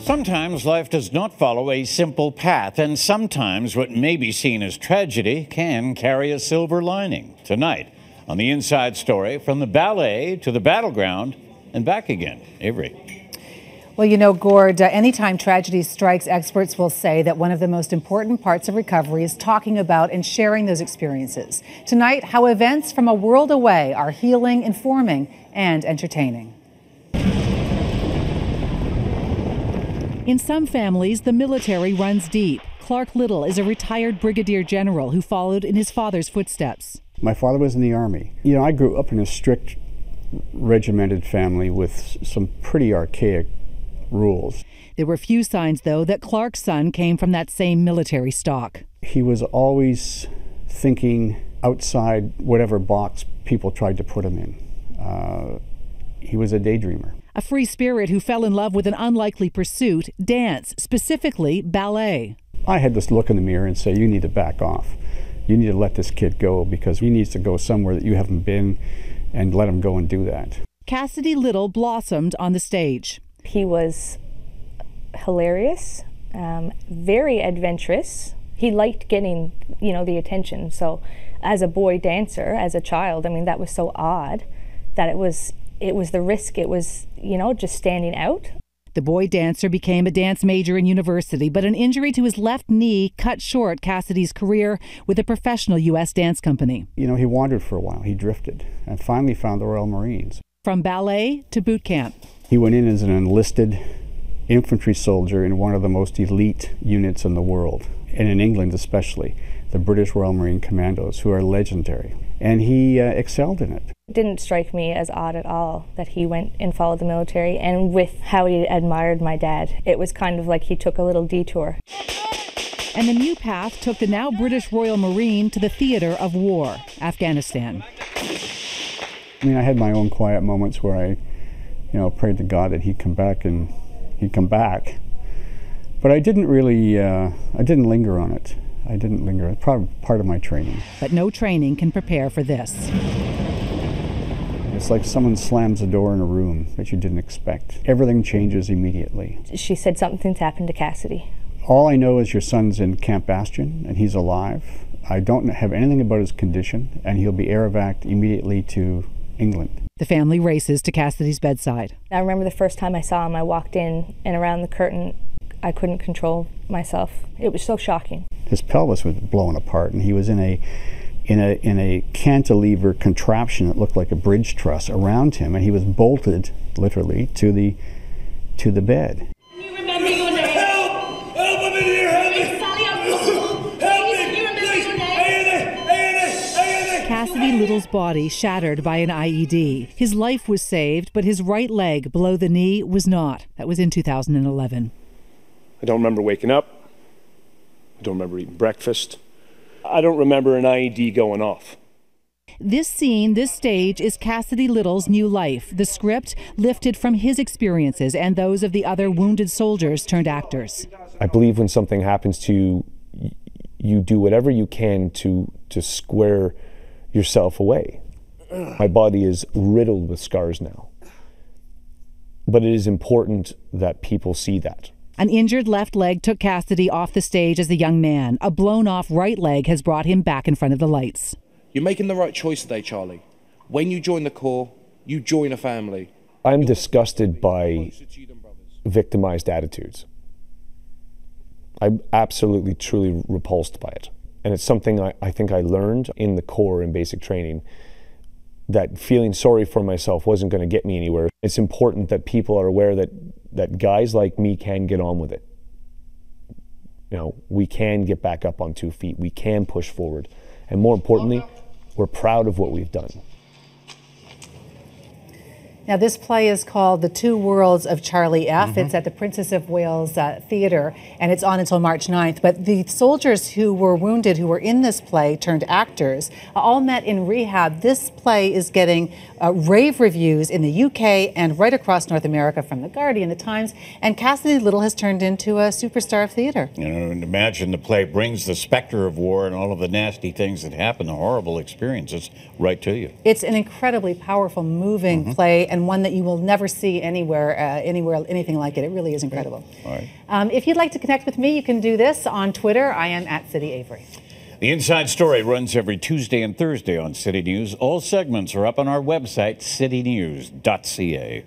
Sometimes life does not follow a simple path, and sometimes what may be seen as tragedy can carry a silver lining. Tonight, on the Inside Story, from the ballet to the battleground and back again. Avery. Well, you know, Gord, anytime tragedy strikes, experts will say that one of the most important parts of recovery is talking about and sharing those experiences. Tonight, how events from a world away are healing, informing, and entertaining. In some families, the military runs deep. Clark Little is a retired brigadier general who followed in his father's footsteps. My father was in the Army. You know, I grew up in a strict, regimented family with some pretty archaic rules. There were few signs, though, that Clark's son came from that same military stock. He was always thinking outside whatever box people tried to put him in. He was a daydreamer. A free spirit who fell in love with an unlikely pursuit, dance, specifically ballet. I had to look in the mirror and say, you need to back off. You need to let this kid go because he needs to go somewhere that you haven't been, and let him go and do that. Cassidy Little blossomed on the stage. He was hilarious, very adventurous. He liked getting, the attention. So as a boy dancer, as a child, I mean, that was so odd that it was the risk. It was, just standing out. The boy dancer became a dance major in university, but an injury to his left knee cut short Cassidy's career with a professional U.S. dance company. He wandered for a while. He drifted and finally found the Royal Marines. From ballet to boot camp. He went in as an enlisted infantry soldier in one of the most elite units in the world, and in England especially, the British Royal Marine Commandos, who are legendary. And he excelled in it. It didn't strike me as odd at all that he went and followed the military, and with how he admired my dad, it was kind of like he took a little detour. And the new path took the now British Royal Marine to the theater of war, Afghanistan. I mean, I had my own quiet moments where I prayed to God that he'd come back and he'd come back. But I didn't really, I didn't linger on it. I didn't linger. It's probably part of my training. But no training can prepare for this. It's like someone slams a door in a room that you didn't expect. Everything changes immediately. She said something's happened to Cassidy. All I know is your son's in Camp Bastion and he's alive. I don't have anything about his condition, and he'll be air evac'd immediately to England. The family races to Cassidy's bedside. I remember the first time I saw him, I walked in, and around the curtain, I couldn't control myself. It was so shocking. His pelvis was blown apart, and he was in a cantilever contraption that looked like a bridge truss around him, and he was bolted, literally, to the bed. Can you remember your name? Help! Help! I'm in here! Help me! It's Sally. Help me! Can you remember your name? Cassidy Little's body shattered by an IED. His life was saved, but his right leg below the knee was not. That was in 2011. I don't remember waking up. I don't remember eating breakfast. I don't remember an IED going off. This scene, this stage, is Cassidy Little's new life. The script lifted from his experiences and those of the other wounded soldiers turned actors. I believe when something happens to you, you do whatever you can to square yourself away. My body is riddled with scars now. But it is important that people see that. An injured left leg took Cassidy off the stage as a young man. A blown-off right leg has brought him back in front of the lights. You're making the right choice today, Charlie. When you join the Corps, you join a family. I'm disgusted by victimized attitudes. I'm absolutely, truly repulsed by it. And it's something I think I learned in the Corps in basic training, that feeling sorry for myself wasn't going to get me anywhere. It's important that people are aware that guys like me can get on with it. We can get back up on 2 feet. We can push forward. And more importantly, we're proud of what we've done. Now, this play is called The Two Worlds of Charlie F. It's at the Princess of Wales Theatre, and it's on until March 9th. But the soldiers who were wounded, who were in this play, turned actors, all met in rehab. This play is getting rave reviews in the UK and right across North America from The Guardian, The Times, and Cassidy Little has turned into a superstar of theatre. And imagine the play brings the specter of war and all of the nasty things that happen, the horrible experiences, right to you. It's an incredibly powerful, moving play. and one that you will never see anywhere, anything like it. It really is incredible. All right. If you'd like to connect with me, you can do this on Twitter. I am at City Avery. The Inside Story runs every Tuesday and Thursday on City News. All segments are up on our website, citynews.ca.